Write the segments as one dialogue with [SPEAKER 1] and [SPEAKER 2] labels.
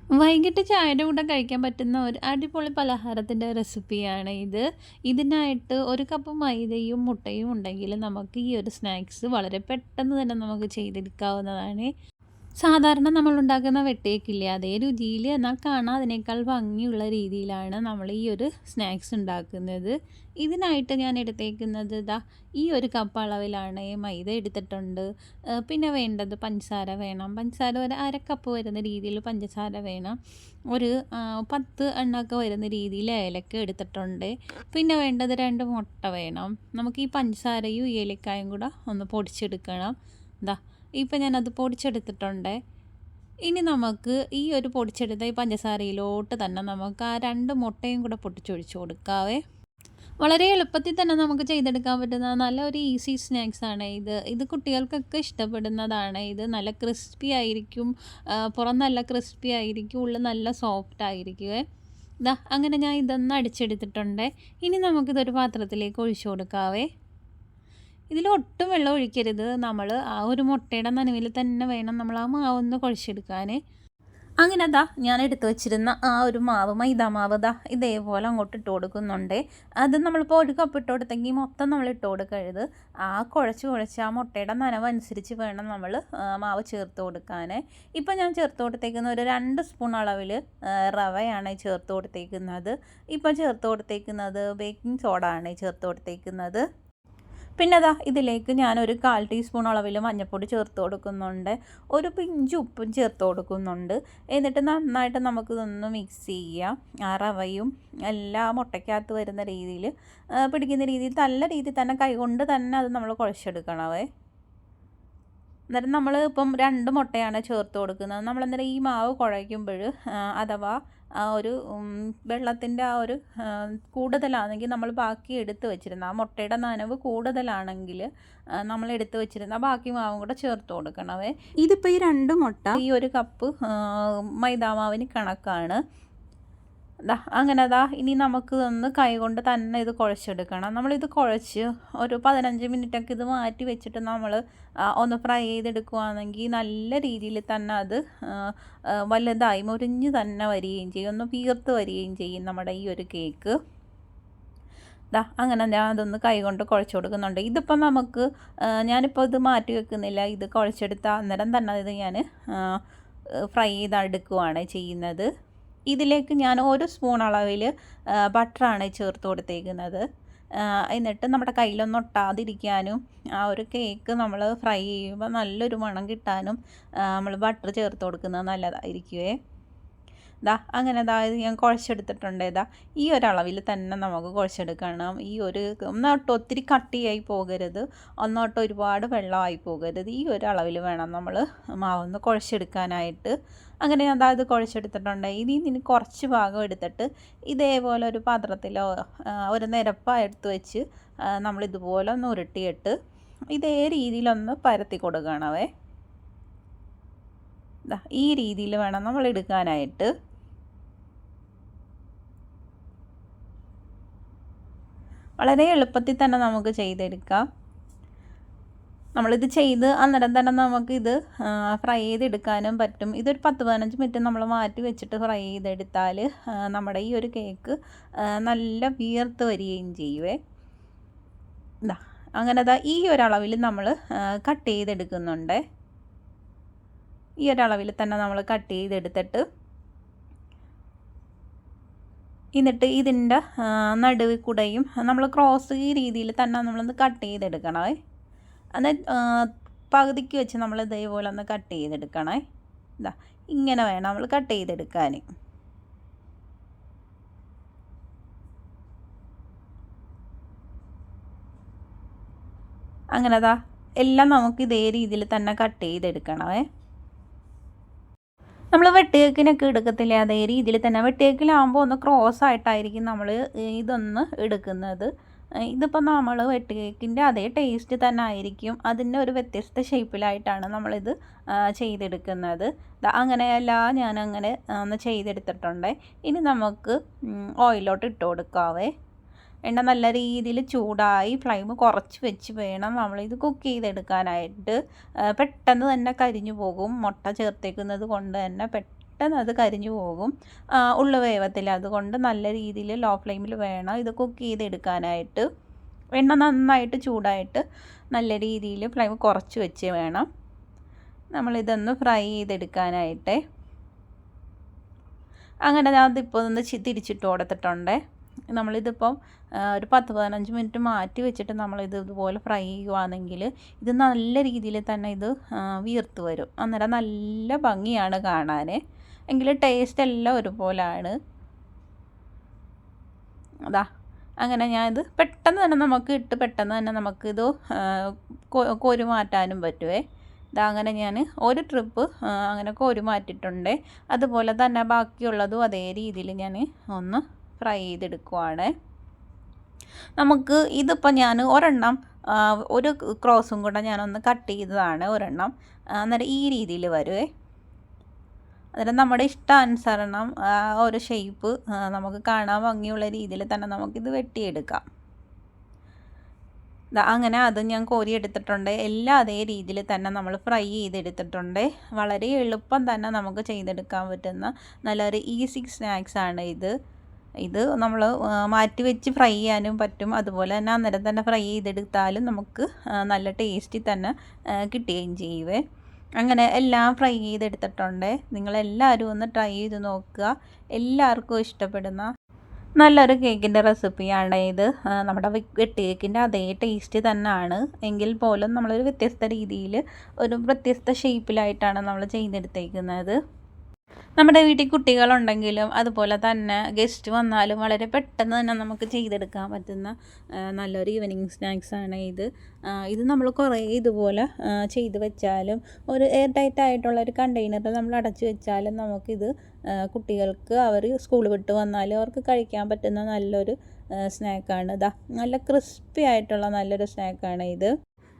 [SPEAKER 1] വൈകിട്ട് ചായയുടെ കൂടെ കഴിക്കാൻ പറ്റുന്ന ഒരു അടിപൊളി പലഹാരത്തിൻ്റെ റെസിപ്പിയാണ് ഇത്. ഇതിനായിട്ട് 1 കപ്പ് മൈദയും മുട്ടയും ഉണ്ടെങ്കിൽ നമുക്ക് ഈ ഒരു സ്നാക്സ് വളരെ പെട്ടെന്ന് തന്നെ നമുക്ക് ചെയ്തെടുക്കാവുന്നതാണ്. സാധാരണ നമ്മളുണ്ടാക്കുന്ന വെട്ടേക്കില്ലേ അതേ രുചിയിൽ, എന്നാൽ കാണാൻ അതിനേക്കാൾ ഭംഗിയുള്ള രീതിയിലാണ് നമ്മൾ ഈ ഒരു സ്നാക്സ് ഉണ്ടാക്കുന്നത്. ഇതിനായിട്ട് ഞാൻ എടുത്തേക്കുന്നത് ഈ ഒരു കപ്പ് അളവിലാണ് മൈദ എടുത്തിട്ടുണ്ട്. പിന്നെ വേണ്ടത് പഞ്ചസാര വേണം. പഞ്ചസാര ഒരു 1/2 കപ്പ് വരുന്ന രീതിയിൽ പഞ്ചസാര വേണം. ഒരു 10 എണ്ണമൊക്കെ വരുന്ന രീതിയിൽ ഏലക്ക എടുത്തിട്ടുണ്ട്. പിന്നെ വേണ്ടത് 2 മുട്ട വേണം. നമുക്ക് ഈ പഞ്ചസാരയും ഏലക്കായും കൂടെ ഒന്ന് പൊടിച്ചെടുക്കണം. ഇപ്പം ഞാനത് പൊടിച്ചെടുത്തിട്ടുണ്ട്. ഇനി നമുക്ക് ഈ ഒരു പൊടിച്ചെടുത്ത ഈ പഞ്ചസാരയിലോട്ട് തന്നെ നമുക്ക് ആ 2 മുട്ടയും കൂടെ പൊട്ടിച്ചൊഴിച്ച് കൊടുക്കാവേ. വളരെ എളുപ്പത്തിൽ തന്നെ നമുക്ക് ചെയ്തെടുക്കാൻ പറ്റുന്ന നല്ല ഒരു ഈസി സ്നാക്സാണ് ഇത്. ഇത് കുട്ടികൾക്കൊക്കെ ഇഷ്ടപ്പെടുന്നതാണ്. ഇത് നല്ല ക്രിസ്പി ആയിരിക്കും. പുറം നല്ല ക്രിസ്പി ആയിരിക്കും, ഉള്ളിൽ നല്ല സോഫ്റ്റ് ആയിരിക്കുമേ. അങ്ങനെ ഞാൻ ഇതൊന്ന് അടിച്ചെടുത്തിട്ടുണ്ട്. ഇനി നമുക്കിതൊരു പാത്രത്തിലേക്ക് ഒഴിച്ചു കൊടുക്കാവേ. ഇതിൽ ഒട്ടും വെള്ളം ഒഴിക്കരുത്. നമ്മൾ ആ ഒരു മുട്ടയുടെ നനവിൽ തന്നെ വേണം നമ്മൾ ആ മാവൊന്ന് കുഴച്ചെടുക്കാൻ. അങ്ങനെ ഞാൻ എടുത്തു വെച്ചിരുന്ന ആ ഒരു മാവ്, മൈദാമാവ് ഇതേപോലെ അങ്ങോട്ട് ഇട്ട് കൊടുക്കുന്നുണ്ട്. അത് നമ്മളിപ്പോൾ 1 കപ്പ് ഇട്ട് കൊടുത്തെങ്കിൽ മൊത്തം നമ്മൾ ഇട്ട് കൊടുക്കരുത്. ആ കുഴച്ച് ആ മുട്ടയുടെ നനവനുസരിച്ച് വേണം നമ്മൾ മാവ് ചേർത്ത് കൊടുക്കാൻ. ഇപ്പം ഞാൻ ചേർത്ത് കൊടുത്തേക്കുന്ന ഒരു 2 സ്പൂൺ അളവിൽ റവയാണ് ചേർത്ത് കൊടുത്തേക്കുന്നത്. ഇപ്പം ചേർത്ത് കൊടുത്തേക്കുന്നത് ബേക്കിംഗ് സോഡ ആണ് ചേർത്ത് കൊടുത്തേക്കുന്നത്. പിന്നെ ഇതിലേക്ക് ഞാനൊരു 1/4 ടീസ്പൂൺ അളവിൽ മഞ്ഞൾപ്പൊടി ചേർത്ത് കൊടുക്കുന്നുണ്ട്. ഒരു പിഞ്ച് ഉപ്പും ചേർത്ത് കൊടുക്കുന്നുണ്ട്. എന്നിട്ട് നന്നായിട്ട് നമുക്കിതൊന്ന് മിക്സ് ചെയ്യാം. ആ റവയും എല്ലാം മുട്ടയ്ക്കകത്ത് വരുന്ന രീതിയിൽ, പിടിക്കുന്ന രീതിയിൽ നല്ല രീതിയിൽ തന്നെ കൈകൊണ്ട് തന്നെ അത് നമ്മൾ കുഴച്ചെടുക്കണമേ. അന്നേരം നമ്മൾ ഇപ്പം 2 മുട്ടയാണ് ചേർത്ത് കൊടുക്കുന്നത്. നമ്മളന്നേരം ഈ മാവ് കുഴയ്ക്കുമ്പോൾ അഥവാ ആ ഒരു വെള്ളത്തിൻ്റെ ആ ഒരു കൂടുതലാണെങ്കിൽ നമ്മൾ ബാക്കി എടുത്ത് വെച്ചിരുന്ന ആ മുട്ടയുടെ നനവ് കൂടുതലാണെങ്കിൽ നമ്മൾ എടുത്ത് വെച്ചിരുന്ന ബാക്കി മാവും കൂടെ ചേർത്ത് കൊടുക്കണമേ. ഇതിപ്പോൾ ഈ 2 മുട്ട ഈ 1 കപ്പ് മൈദാമാവിന് കണക്കാണ്. അങ്ങനെ ഇനി നമുക്ക് ഒന്ന് കൈ കൊണ്ട് തന്നെ ഇത് കുഴച്ചെടുക്കണം. നമ്മളിത് കുഴച്ച് ഒരു 15 മിനിറ്റൊക്കെ ഇത് മാറ്റി വെച്ചിട്ട് നമ്മൾ ഒന്ന് ഫ്രൈ ചെയ്തെടുക്കുകയാണെങ്കിൽ നല്ല രീതിയിൽ തന്നെ അത് വലുതായി മുരിഞ്ഞ് തന്നെ വരികയും ചെയ്യും, ഒന്ന് വീർത്ത് വരികയും ചെയ്യും നമ്മുടെ ഈ ഒരു കേക്ക്. അങ്ങനെ ഞാൻ അതൊന്ന് കൈ കൊണ്ട് കുഴച്ച് കൊടുക്കുന്നുണ്ട്. ഇതിപ്പോൾ നമുക്ക് ഞാനിപ്പോൾ ഇത് മാറ്റി വെക്കുന്നില്ല. ഇത് കുഴച്ചെടുത്ത അന്നേരം തന്നെ ഇത് ഞാൻ ഫ്രൈ ചെയ്തെടുക്കുകയാണ് ചെയ്യുന്നത്. ഇതിലേക്ക് ഞാൻ 1 സ്പൂൺ അളവിൽ ബട്ടറാണ് ചേർത്ത് കൊടുത്തേക്കുന്നത്. എന്നിട്ട് നമ്മുടെ കയ്യിലൊന്നും ഒട്ടാതിരിക്കാനും ആ ഒരു കേക്ക് നമ്മൾ ഫ്രൈ ചെയ്യുമ്പോൾ നല്ലൊരു മണം കിട്ടാനും നമ്മൾ ബട്ടർ ചേർത്ത് കൊടുക്കുന്നത് നല്ലതായിരിക്കുമേ. അങ്ങനെ ഇത് ഞാൻ കുഴച്ചെടുത്തിട്ടുണ്ട്. ഈ ഒരളവിൽ തന്നെ നമുക്ക് കുഴച്ചെടുക്കണം. ഈ ഒരു ഒന്നോട്ട് ഒത്തിരി കട്ടിയായി പോകരുത്, ഒന്നോട്ട് ഒരുപാട് വെള്ളമായി പോകരുത്. ഈ ഒരു അളവിൽ വേണം നമ്മൾ മാവൊന്ന് കുഴച്ചെടുക്കാനായിട്ട്. അങ്ങനെ ഞാൻ ഇത് കുഴച്ചെടുത്തിട്ടുണ്ട്. ഇനി കുറച്ച് ഭാഗം എടുത്തിട്ട് ഇതേപോലെ ഒരു പാത്രത്തിലോ ഒരു നിരപ്പ എടുത്ത് വെച്ച് നമ്മളിതുപോലെ ഒന്ന് ഉരുട്ടിയിട്ട് ഇതേ രീതിയിലൊന്ന് പരത്തി കൊടുക്കണമേ. ഈ രീതിയിൽ വേണം നമ്മൾ എടുക്കാനായിട്ട്. വളരെ എളുപ്പത്തിൽ തന്നെ നമുക്ക് ചെയ്തെടുക്കാം. നമ്മളിത് ചെയ്ത് അന്നേരം തന്നെ നമുക്കിത് ഫ്രൈ ചെയ്തെടുക്കാനും പറ്റും. ഇതൊരു 10-15 മിനിറ്റ് നമ്മൾ മാറ്റി വെച്ചിട്ട് ഫ്രൈ ചെയ്തെടുത്താൽ നമ്മുടെ ഈ ഒരു കേക്ക് നല്ല വീർത്ത് വരികയും ചെയ്യുവേ. അങ്ങനെ ഈ ഒരളവിൽ നമ്മൾ കട്ട് ചെയ്തെടുക്കുന്നുണ്ട്. ഈ ഒരളവിൽ തന്നെ നമ്മൾ കട്ട് ചെയ്തെടുത്തിട്ട് എന്നിട്ട് ഇതിൻ്റെ നടുവിൽ കൂടെയും നമ്മൾ ക്രോസ് ഈ രീതിയിൽ തന്നെ നമ്മളൊന്ന് കട്ട് ചെയ്തെടുക്കണേ. എന്നിട്ട് പകുതിക്ക് വെച്ച് നമ്മൾ ഇതേപോലെ ഒന്ന് കട്ട് ചെയ്തെടുക്കണേ. ഇങ്ങനെ വേണം നമ്മൾ കട്ട് ചെയ്തെടുക്കാൻ. അങ്ങനെ എല്ലാം നമുക്ക് ഇതേ രീതിയിൽ തന്നെ കട്ട് ചെയ്തെടുക്കണേ. നമ്മൾ വെട്ടുകേക്കിനൊക്കെ എടുക്കത്തില്ലേ അതേ രീതിയിൽ തന്നെ വെട്ടുകേക്കിലാകുമ്പോൾ ഒന്ന് ക്രോസ് ആയിട്ടായിരിക്കും നമ്മൾ ഇതൊന്ന് എടുക്കുന്നത്. ഇതിപ്പോൾ നമ്മൾ വെട്ടുകേക്കിൻ്റെ അതേ ടേസ്റ്റ് തന്നെ ആയിരിക്കും, അതിൻ്റെ ഒരു വ്യത്യസ്ത ഷേപ്പിലായിട്ടാണ് നമ്മളിത് ചെയ്തെടുക്കുന്നത്. അങ്ങനെയല്ല ഞാനങ്ങനെ ഒന്ന് ചെയ്തെടുത്തിട്ടുണ്ട്. ഇനി നമുക്ക് ഓയിലോട്ട് ഇട്ട് കൊടുക്കാവേ. എണ്ണ നല്ല രീതിയിൽ ചൂടായി ഫ്ലെയിം കുറച്ച് വെച്ച് വേണം നമ്മളിത് കുക്ക് ചെയ്തെടുക്കാനായിട്ട്. പെട്ടെന്ന് തന്നെ കരിഞ്ഞു പോകും. മുട്ട ചേർത്തേക്കുന്നത് കൊണ്ട് തന്നെ പെട്ടെന്ന് അത് കരിഞ്ഞു പോകും, ഉള്ളു വേവത്തില്ല. അതുകൊണ്ട് നല്ല രീതിയിൽ ലോ ഫ്ലെയിമിൽ വേണം ഇത് കുക്ക് ചെയ്തെടുക്കാനായിട്ട്. എണ്ണ നന്നായിട്ട് ചൂടായിട്ട് നല്ല രീതിയിൽ ഫ്ലെയിം കുറച്ച് വെച്ച് വേണം നമ്മളിതൊന്ന് ഫ്രൈ ചെയ്തെടുക്കാനായിട്ട്. അങ്ങനെ ഞാനതിപ്പോൾ ഒന്ന് തിരിച്ചിട്ട് കൊടുത്തിട്ടുണ്ട്. നമ്മളിതിപ്പം ഒരു 10-15 മിനിറ്റ് മാറ്റി വെച്ചിട്ട് നമ്മളിത് ഇതുപോലെ ഫ്രൈ ചെയ്യുകയാണെങ്കിൽ ഇത് നല്ല രീതിയിൽ തന്നെ ഇത് വീർത്ത് വരും. അന്നേരം നല്ല ഭംഗിയാണ് കാണാൻ. എങ്കിൽ ടേസ്റ്റ് എല്ലാം ഒരുപോലെയാണ്. അതാ അങ്ങനെ ഞാനിത് പെട്ടെന്ന് തന്നെ നമുക്ക് പെട്ടെന്ന് തന്നെ നമുക്കിത് കോരി മാറ്റാനും പറ്റുമേ. ഇതാ അങ്ങനെ ഞാൻ ഒരു ട്രിപ്പ് അങ്ങനെ കോരി മാറ്റിയിട്ടുണ്ട്. അതുപോലെ തന്നെ ബാക്കിയുള്ളതും അതേ രീതിയിൽ ഞാൻ ഒന്ന് ഫ്രൈ ചെയ്തെടുക്കുവാണ്. നമുക്ക് ഇതിപ്പോൾ ഞാൻ ഒരെണ്ണം ഒരു ക്രോസും കൂടെ ഞാനൊന്ന് കട്ട് ചെയ്തതാണ് ഒരെണ്ണം. അന്നേരം ഈ രീതിയിൽ വരുമേ. അന്നേരം നമ്മുടെ ഇഷ്ടാനുസരണം ഒരു ഷേപ്പ് നമുക്ക് കാണാൻ ഭംഗിയുള്ള രീതിയിൽ തന്നെ നമുക്കിത് വെട്ടിയെടുക്കാം. അങ്ങനെ അത് ഞാൻ കോരി എടുത്തിട്ടുണ്ട്. എല്ലാം അതേ രീതിയിൽ തന്നെ നമ്മൾ ഫ്രൈ ചെയ്തെടുത്തിട്ടുണ്ട്. വളരെ എളുപ്പം തന്നെ നമുക്ക് ചെയ്തെടുക്കാൻ പറ്റുന്ന നല്ലൊരു ഈസി സ്നാക്സാണ് ഇത്. ഇത് നമ്മൾ മാറ്റി വെച്ച് ഫ്രൈ ചെയ്യാനും പറ്റും. അതുപോലെ തന്നെ അന്നേരം തന്നെ ഫ്രൈ ചെയ്തെടുത്താലും നമുക്ക് നല്ല ടേസ്റ്റി തന്നെ കിട്ടുകയും ചെയ്യുവേ. അങ്ങനെ എല്ലാം ഫ്രൈ ചെയ്തെടുത്തിട്ടുണ്ട്. നിങ്ങളെല്ലാവരും ഒന്ന് ട്രൈ ചെയ്ത് നോക്കുക. എല്ലാവർക്കും ഇഷ്ടപ്പെടുന്ന നല്ലൊരു കേക്കിൻ്റെ റെസിപ്പിയാണ് ഇത്. നമ്മുടെ വെട്ട് കേക്കിൻ്റെ അതേ ടേസ്റ്റ് തന്നെയാണ്. എങ്കിൽ പോലും നമ്മളൊരു വ്യത്യസ്ത രീതിയിൽ ഒരു വ്യത്യസ്ത ഷേപ്പിലായിട്ടാണ് നമ്മൾ ചെയ്തെടുത്തേക്കുന്നത്. നമ്മുടെ വീട്ടിൽ കുട്ടികളുണ്ടെങ്കിലും അതുപോലെ തന്നെ ഗസ്റ്റ് വന്നാലും വളരെ പെട്ടെന്ന് തന്നെ നമുക്ക് ചെയ്തെടുക്കാൻ പറ്റുന്ന നല്ലൊരു ഈവനിങ് സ്നാക്സാണ് ഇത്. ഇത് നമ്മൾ കുറേ ഇതുപോലെ ചെയ്ത് വെച്ചാലും ഒരു എയർ ടൈറ്റ് ആയിട്ടുള്ള ഒരു കണ്ടെയ്നറിൽ നമ്മൾ അടച്ചു വെച്ചാലും നമുക്കിത് കുട്ടികൾക്ക് അവർ സ്കൂൾ വിട്ട് വന്നാലും അവർക്ക് കഴിക്കാൻ പറ്റുന്ന നല്ലൊരു സ്നാക്കാണ്. ഇതാ നല്ല ക്രിസ്പി ആയിട്ടുള്ള നല്ലൊരു സ്നാക്കാണ് ഇത്.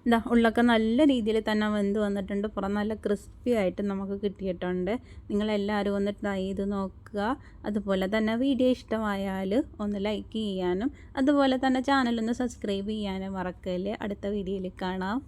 [SPEAKER 1] ഇതാ ഉള്ളൊക്കെ നല്ല രീതിയിൽ തന്നെ വെന്ത് വന്നിട്ടുണ്ട്. പുറം നല്ല ക്രിസ്പി ആയിട്ട് നമുക്ക് കിട്ടിയിട്ടുണ്ട്. നിങ്ങളെല്ലാവരും ഒന്ന് ട്രൈ ചെയ്ത് നോക്കുക. അതുപോലെ തന്നെ വീഡിയോ ഇഷ്ടമായാൽ ഒന്ന് ലൈക്ക് ചെയ്യാനും അതുപോലെ തന്നെ ചാനലൊന്ന് സബ്സ്ക്രൈബ് ചെയ്യാനും മറക്കല്ലേ. അടുത്ത വീഡിയോയിൽ കാണാം.